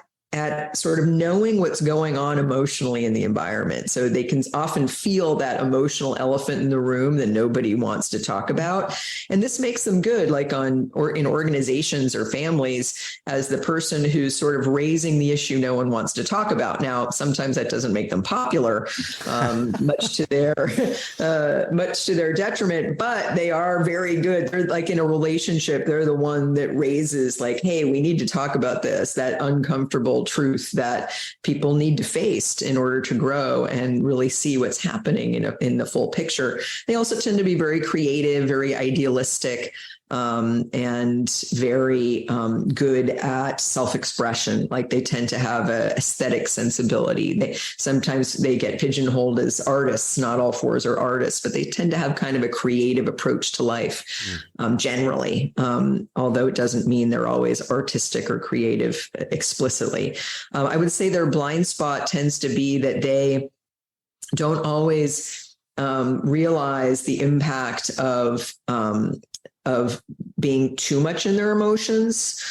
sort of knowing what's going on emotionally in the environment. So they can often feel that emotional elephant in the room that nobody wants to talk about. And this makes them good, like in organizations or families, as the person who's sort of raising the issue no one wants to talk about. Now, sometimes that doesn't make them popular, much to their detriment, but they are very good. They're like in a relationship, they're the one that raises like, hey, we need to talk about this, that uncomfortable truth that people need to face in order to grow and really see what's happening in the full picture. They also tend to be very creative, very idealistic, and very good at self-expression. Like they tend to have an aesthetic sensibility. Sometimes they get pigeonholed as artists. Not all 4s are artists, but they tend to have kind of a creative approach to life, generally, although it doesn't mean they're always artistic or creative explicitly. I would say their blind spot tends to be that they don't always realize the impact of being too much in their emotions.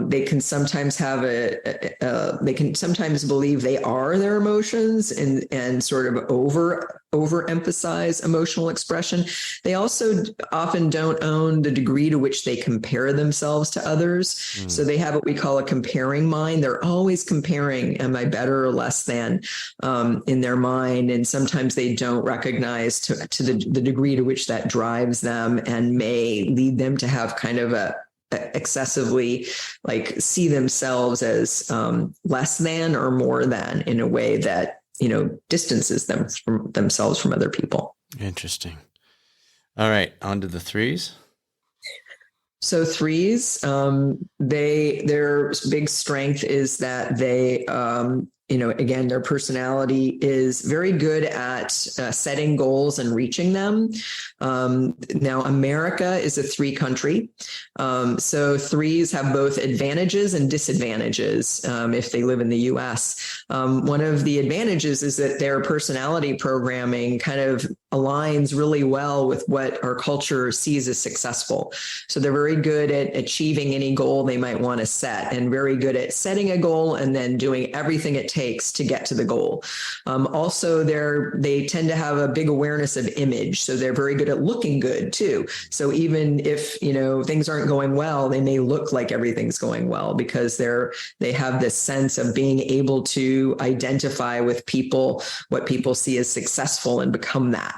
They can sometimes have they can sometimes believe they are their emotions and sort of overemphasize emotional expression. They also often don't own the degree to which they compare themselves to others. So they have what we call a comparing mind. They're always comparing, am I better or less than, in their mind. And sometimes they don't recognize to the degree to which that drives them and may lead them to have kind of a excessively like see themselves as less than or more than in a way that, distances themselves from other people. Interesting. All right. On to the threes. So threes, their big strength is that they, again, their personality is very good at setting goals and reaching them. Now, America is a three country. So threes have both advantages and disadvantages if they live in the US. One of the advantages is that their personality programming kind of aligns really well with what our culture sees as successful. So they're very good at achieving any goal they might want to set and very good at setting a goal and then doing everything it takes to get to the goal. Also, they tend to have a big awareness of image. So they're very good at looking good too. So even if, things aren't going well, they may look like everything's going well because they have this sense of being able to identify with people, what people see as successful and become that.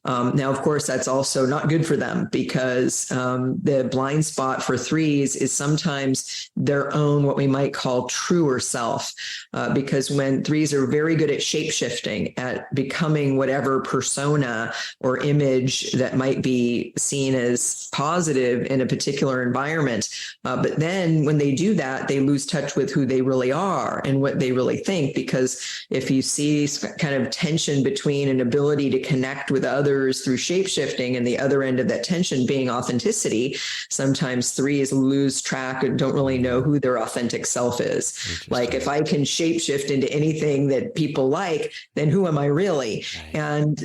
Now, of course, that's also not good for them because the blind spot for threes is sometimes their own, what we might call truer self, because when threes are very good at shape-shifting, at becoming whatever persona or image that might be seen as positive in a particular environment. But then when they do that, they lose touch with who they really are and what they really think, because if you see kind of tension between an ability to connect with others through shape-shifting and the other end of that tension being authenticity, sometimes threes lose track and don't really know who their authentic self is. Like if I can shape-shift into anything that people like, then who am I really? Right. And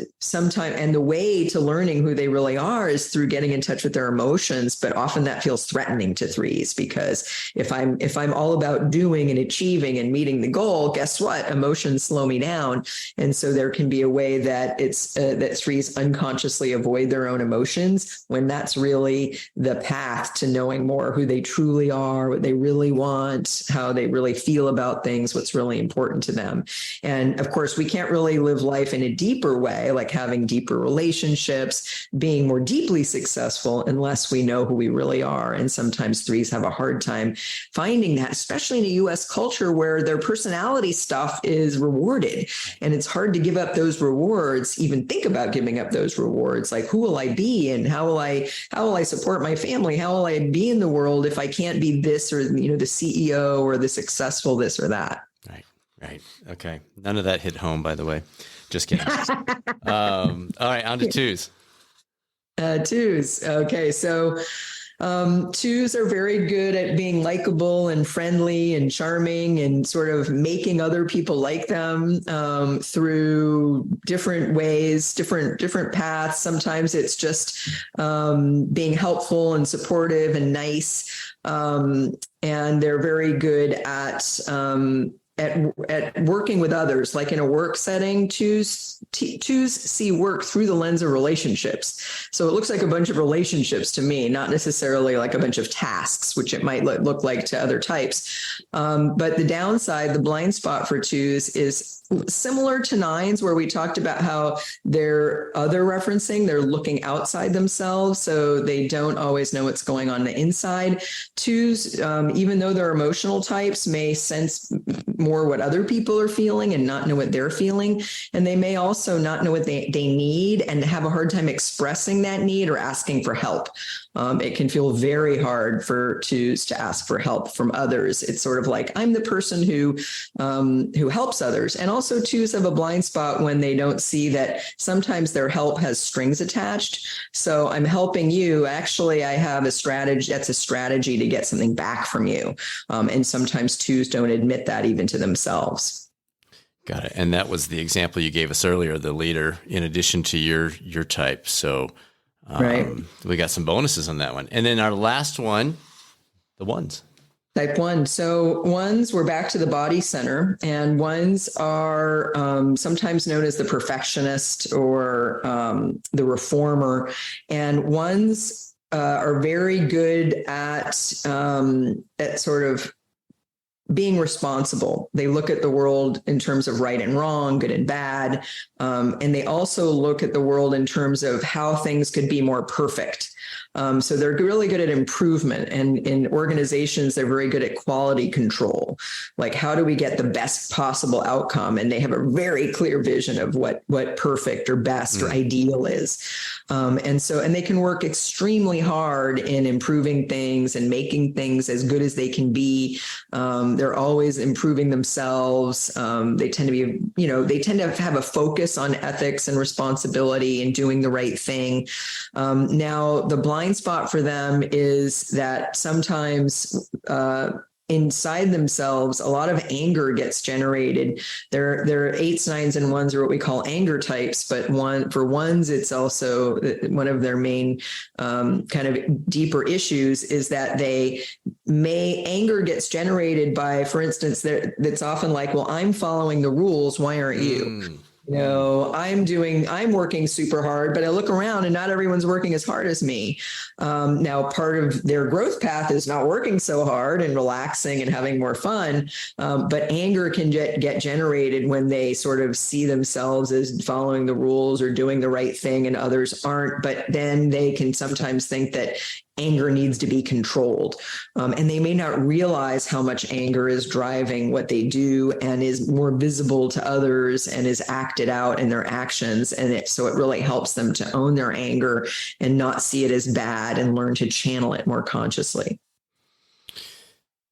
the way to learning who they really are is through getting in touch with their emotions. But often that feels threatening to threes because if I'm all about doing and achieving and meeting the goal, guess what? Emotions slow me down. And so there can be a way that that threes unconsciously avoid their own emotions when that's really the path to knowing more who they truly are, what they really want, how they really feel about things, what's really important to them. And of course, we can't really live life in a deeper way, like having deeper relationships, being more deeply successful, unless we know who we really are. And sometimes threes have a hard time finding that, especially in a US culture where their personality stuff is rewarded. And it's hard to give up those rewards, even think about giving up those rewards. Like, who will I be? And how will I support my family? How will I be in the world if I can't be this or, the CEO or the successful this or that? Right. Okay. None of that hit home, by the way. Just kidding. All right. On to twos. Twos. Okay. So twos are very good at being likable and friendly and charming and sort of making other people like them through different ways, different paths. Sometimes it's just being helpful and supportive and nice. And they're very good at working with others, like in a work setting. Twos see work through the lens of relationships. So it looks like a bunch of relationships to me, not necessarily like a bunch of tasks, which it might look like to other types. But the downside, the blind spot for twos is similar to nines, where we talked about how they're other referencing, they're looking outside themselves, so they don't always know what's going on the inside. Twos, even though they're emotional types, may sense more what other people are feeling and not know what they're feeling. And they may also not know what they need and have a hard time expressing that need or asking for help. It can feel very hard for twos to ask for help from others. It's sort of like, I'm the person who helps others. And also twos have a blind spot when they don't see that sometimes their help has strings attached. So I'm helping you. Actually, I have a strategy. That's a strategy to get something back from you. And sometimes twos don't admit that even to themselves. Got it. And that was the example you gave us earlier, the leader, in addition to your type. So right. We got some bonuses on that one. And then our last one, the ones. Type 1. So ones, we're back to the body center, and ones are sometimes known as the perfectionist or the reformer. And ones are very good at sort of being responsible. They look at the world in terms of right and wrong, good and bad. And they also look at the world in terms of how things could be more perfect. So they're really good at improvement, and in organizations, they're very good at quality control. Like, how do we get the best possible outcome? And they have a very clear vision of what perfect or best or ideal is. And they can work extremely hard in improving things and making things as good as they can be. They're always improving themselves. They tend to be, they tend to have a focus on ethics and responsibility and doing the right thing. Now, the blind spot for them is that sometimes inside themselves, a lot of anger gets generated. There are 8s, 9s, and 1s are what we call anger types, but for ones, it's also one of their main kind of deeper issues is that anger gets generated by, for instance, that's often like, well, I'm following the rules. Why aren't you? I'm working super hard, but I look around and not everyone's working as hard as me. Now, part of their growth path is not working so hard and relaxing and having more fun. But anger can get generated when they sort of see themselves as following the rules or doing the right thing and others aren't. But then they can sometimes think that anger needs to be controlled. And they may not realize how much anger is driving what they do and is more visible to others and is acted out in their actions. So it really helps them to own their anger and not see it as bad and learn to channel it more consciously.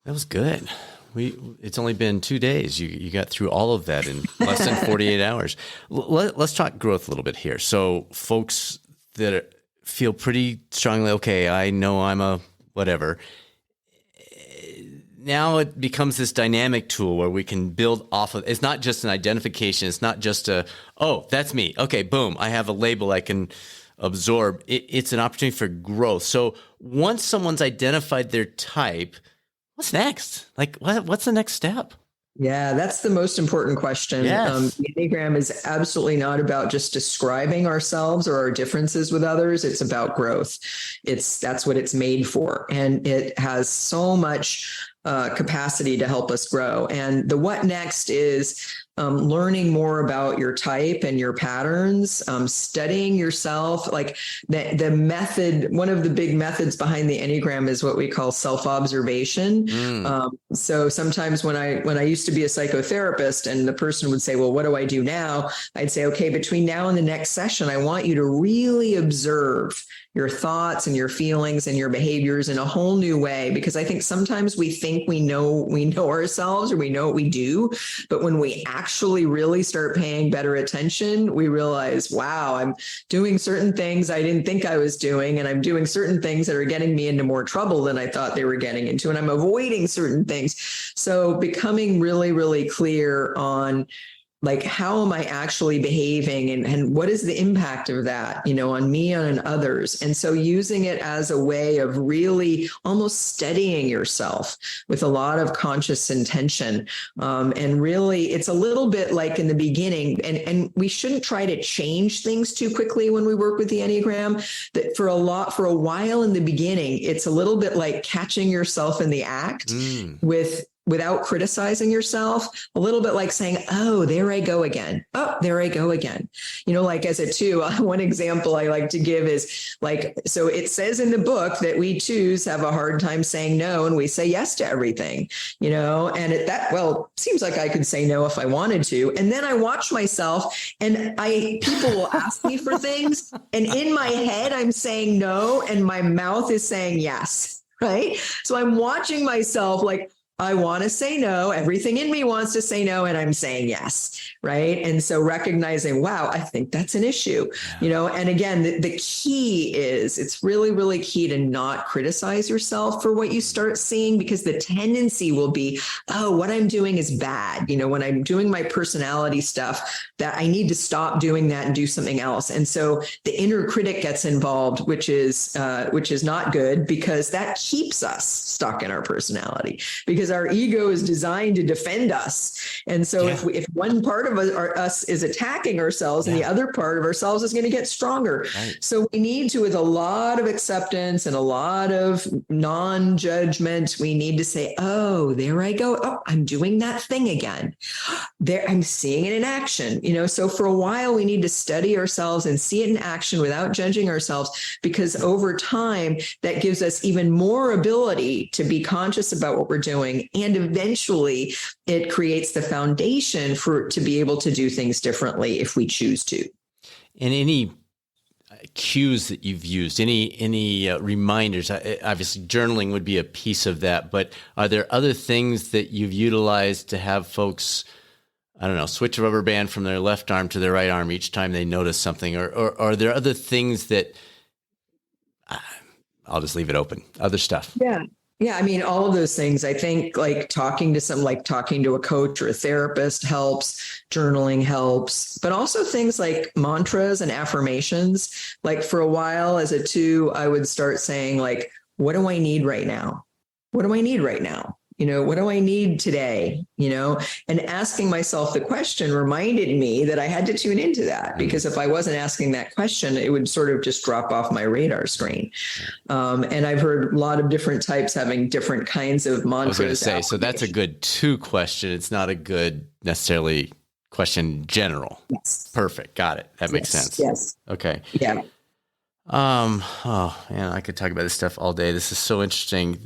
That was good. It's only been 2 days. You got through all of that in less than 48 hours. Let's talk growth a little bit here. So folks that feel pretty strongly, okay, I know I'm a whatever. Now it becomes this dynamic tool where we can build off of. It's not just an identification. It's not just oh, that's me. Okay, boom, I have a label I can absorb. It's an opportunity for growth. So once someone's identified their type, what's next? Like, what's the next step? Yeah, that's the most important question. Yes. The Enneagram is absolutely not about just describing ourselves or our differences with others. It's about growth. That's what it's made for. And it has so much capacity to help us grow. And the what next is learning more about your type and your patterns, studying yourself. Like the method, one of the big methods behind the Enneagram is what we call self-observation. So sometimes when I used to be a psychotherapist and the person would say, well, what do I do now? I'd say, okay, between now and the next session, I want you to really observe your thoughts and your feelings and your behaviors in a whole new way, because I think sometimes we think we know ourselves or we know what we do, but when we actually really start paying better attention, we realize, wow, I'm doing certain things I didn't think I was doing, and I'm doing certain things that are getting me into more trouble than I thought they were getting into, and I'm avoiding certain things. So becoming really, really clear on, like, how am I actually behaving and what is the impact of that, on me and on others? And so using it as a way of really almost studying yourself with a lot of conscious intention. And really, it's a little bit like in the beginning, and we shouldn't try to change things too quickly when we work with the Enneagram. That for a while in the beginning, it's a little bit like catching yourself in the act without criticizing yourself, a little bit like saying, oh, there I go again. Oh, there I go again. Like as a 2, one example I like to give is like, so it says in the book that we 2s have a hard time saying no and we say yes to everything, and seems like I could say no if I wanted to. And then I watch myself and people will ask me for things. And in my head, I'm saying no and my mouth is saying yes. Right. So I'm watching myself like, I want to say no. Everything in me wants to say no, and I'm saying yes. Right. And so recognizing, wow, I think that's an issue, and again, the key is it's really, really key to not criticize yourself for what you start seeing, because the tendency will be, oh, what I'm doing is bad. When I'm doing my personality stuff, that I need to stop doing that and do something else. And so the inner critic gets involved, which is not good, because that keeps us stuck in our personality, because our ego is designed to defend us. And so if one part of us is attacking ourselves, and the other part of ourselves is going to get stronger. Right. So we need to, with a lot of acceptance and a lot of non-judgment, we need to say, oh, there I go. Oh, I'm doing that thing again. There, I'm seeing it in action. So for a while, we need to study ourselves and see it in action without judging ourselves, because over time, that gives us even more ability to be conscious about what we're doing. And eventually it creates the foundation to be able to do things differently if we choose to. And any cues that you've used, any reminders, obviously journaling would be a piece of that, but are there other things that you've utilized to have folks, I don't know, switch a rubber band from their left arm to their right arm each time they notice something? Or are there other things that, I'll just leave it open, other stuff? Yeah. Yeah. I mean, all of those things, I think, like talking to a coach or a therapist helps, journaling helps, but also things like mantras and affirmations. Like for a while as a 2, I would start saying, like, what do I need right now? What do I need right now? What do I need today? And asking myself the question reminded me that I had to tune into that, because if I wasn't asking that question, it would sort of just drop off my radar screen. And I've heard a lot of different types having different kinds of mantras. I was going to say, so that's a good 2 question. It's not a good necessarily question general. Yes. Perfect. Got it. That makes sense. Yes. Okay. Yeah. Oh man, I could talk about this stuff all day. This is so interesting.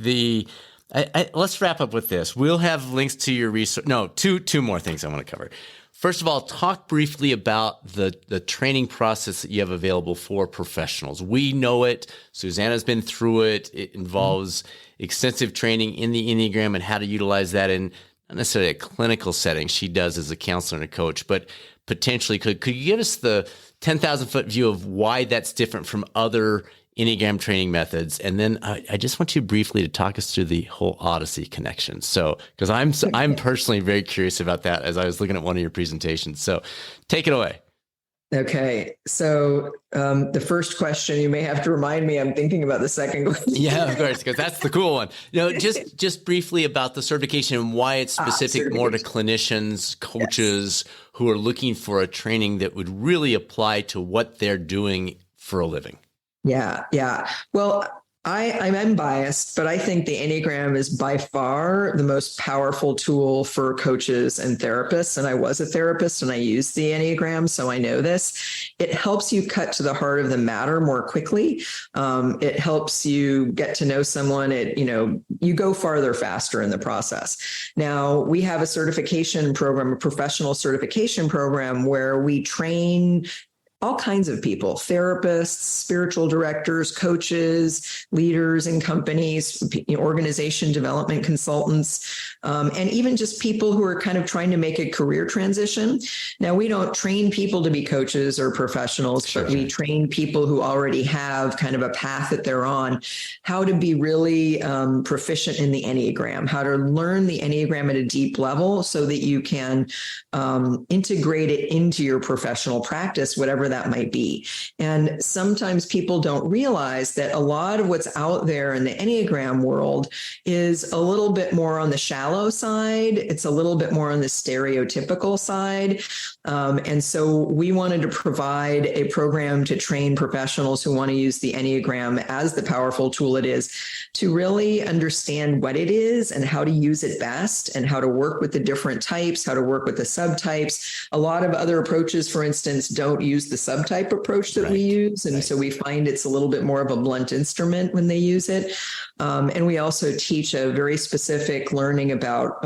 Let's wrap up with this. We'll have links to your research. No, two more things I want to cover. First of all, talk briefly about the training process that you have available for professionals. We know it. Susanna's been through it. It involves extensive training in the Enneagram and how to utilize that in not necessarily a clinical setting. She does as a counselor and a coach, but potentially could you give us the 10,000-foot view of why that's different from other Enneagram training methods? And then I just want you briefly to talk us through the whole Odyssey connection. So, because I'm personally very curious about that as I was looking at one of your presentations. So take it away. Okay. So the first question, you may have to remind me, I'm thinking about the second question. Yeah, of course, because that's the cool one. Just briefly about the certification and why it's specific more to clinicians, coaches who are looking for a training that would really apply to what they're doing for a living. Yeah. Yeah. Well, I'm unbiased, but I think the Enneagram is by far the most powerful tool for coaches and therapists. And I was a therapist and I used the Enneagram, so I know this. It helps you cut to the heart of the matter more quickly. It helps you get to know someone. You go farther faster in the process. Now, we have a certification program, a professional certification program where we train all kinds of people, therapists, spiritual directors, coaches, leaders in companies, organization development consultants, and even just people who are kind of trying to make a career transition. Now, we don't train people to be coaches or professionals, but we train people who already have kind of a path that they're on, how to be really proficient in the Enneagram, how to learn the Enneagram at a deep level so that you can integrate it into your professional practice, whatever that might be. And sometimes people don't realize that a lot of what's out there in the Enneagram world is a little bit more on the shallow side. It's a little bit more on the stereotypical side. And so we wanted to provide a program to train professionals who want to use the Enneagram as the powerful tool it is to really understand what it is and how to use it best and how to work with the different types, how to work with the subtypes. A lot of other approaches, for instance, don't use the subtype approach that we use. And so we find it's a little bit more of a blunt instrument when they use it. And we also teach a very specific learning about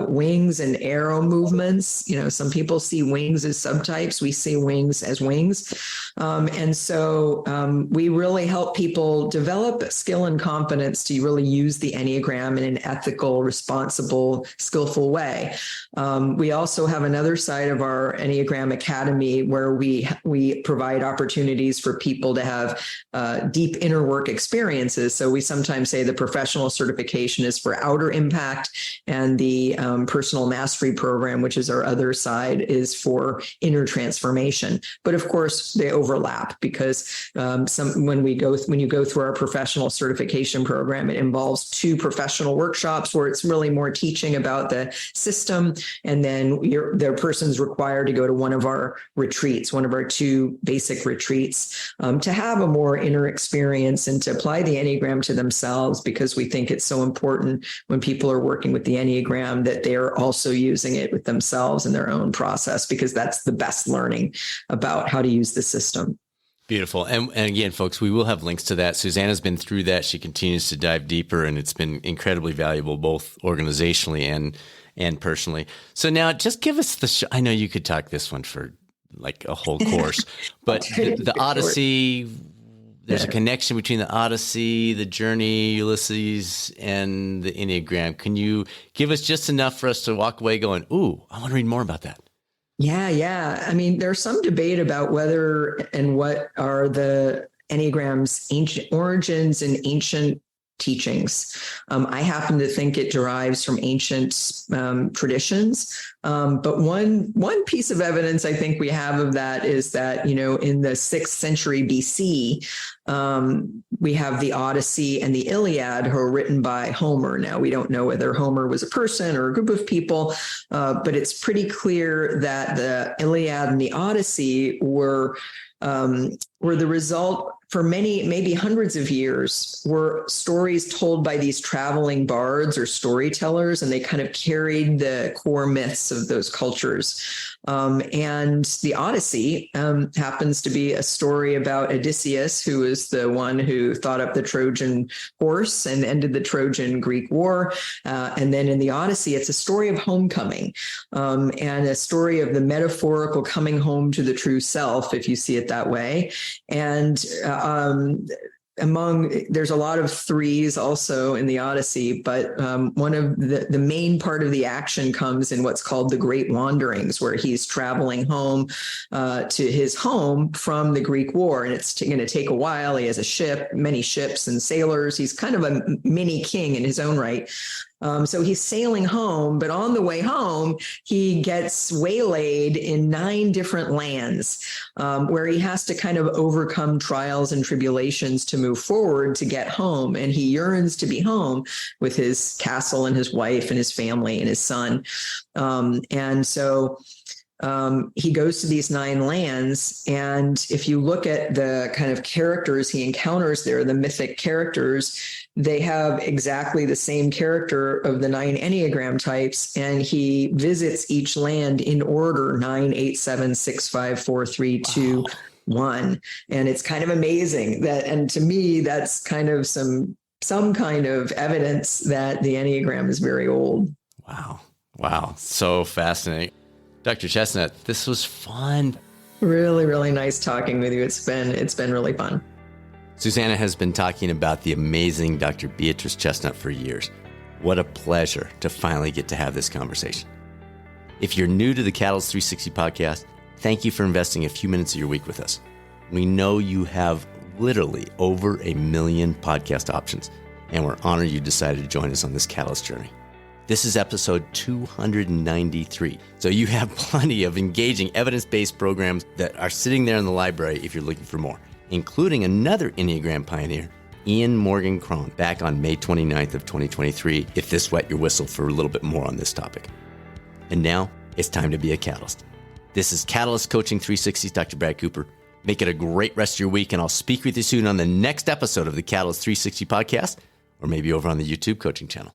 wings and arrow movements. Some people see wings as subtypes. We see wings as wings. And so we really help people develop skill and confidence to really use the Enneagram in an ethical, responsible, skillful way. We also have another side of our Enneagram Academy where we provide opportunities for people to have deep inner work experiences. So we sometimes say the professional certification is for outer impact, and the personal mastery program, which is our other side, is for inner transformation. But of course, they overlap because when you go through our professional certification program, it involves 2 professional workshops where it's really more teaching about the system, and then their person's required to go to one of our retreats, one of our 2 basic retreats, to have a more inner experience and to apply the Enneagram to themselves, because we think it's so important when people are working with the Enneagram that they're also using it with themselves in their own process, because that's the best learning about how to use the system. Beautiful. And again, folks, we will have links to that. Susanna's been through that. She continues to dive deeper, and it's been incredibly valuable, both organizationally and personally. So now just give us I know you could talk this one for like a whole course, but the Odyssey, there's a connection between the Odyssey, the Journey, Ulysses, and the Enneagram. Can you give us just enough for us to walk away going, ooh, I want to read more about that? Yeah. I mean, there's some debate about whether and what are the Enneagram's ancient origins and ancient teachings. I happen to think it derives from ancient traditions. But one piece of evidence I think we have of that is that, in the 6th century BC, we have the Odyssey and the Iliad, who are written by Homer. Now, we don't know whether Homer was a person or a group of people, but it's pretty clear that the Iliad and the Odyssey were the result, for many, maybe hundreds of years, were stories told by these traveling bards or storytellers, and they kind of carried the core myths of those cultures. And the Odyssey happens to be a story about Odysseus, who is the one who thought up the Trojan horse and ended the Trojan-Greek War. And then in the Odyssey, it's a story of homecoming, and a story of the metaphorical coming home to the true self, if you see it that way. And there's a lot of 3s also in the Odyssey, but one of the main part of the action comes in what's called the Great Wanderings, where he's traveling home to his home from the Greek War. And it's going to take a while. He has a ship, many ships and sailors. He's kind of a mini king in his own right. So he's sailing home, but on the way home, he gets waylaid in 9 different lands, where he has to kind of overcome trials and tribulations to move forward to get home. And he yearns to be home with his castle and his wife and his family and his son. And so he goes to these 9 lands. And if you look at the kind of characters he encounters there, the mythic characters, they have exactly the same character of the 9 Enneagram types. And he visits each land in order: 9, 8, 7, 6, 5, 4, 3, 2, 1. And it's kind of amazing that, and to me, that's kind of some kind of evidence that the Enneagram is very old. Wow. So fascinating. Dr. Chestnut, this was fun. Really, really nice talking with you. It's been really fun. Susanna has been talking about the amazing Dr. Beatrice Chestnut for years. What a pleasure to finally get to have this conversation. If you're new to the Catalyst 360 podcast, thank you for investing a few minutes of your week with us. We know you have literally over 1 million podcast options, and we're honored you decided to join us on this Catalyst journey. This is episode 293, so you have plenty of engaging evidence-based programs that are sitting there in the library if you're looking for more, including another Enneagram pioneer, Ian Morgan Cron, back on May 29th of 2023, if this wet your whistle for a little bit more on this topic. And now, it's time to be a Catalyst. This is Catalyst Coaching 360's Dr. Brad Cooper. Make it a great rest of your week, and I'll speak with you soon on the next episode of the Catalyst 360 podcast, or maybe over on the YouTube coaching channel.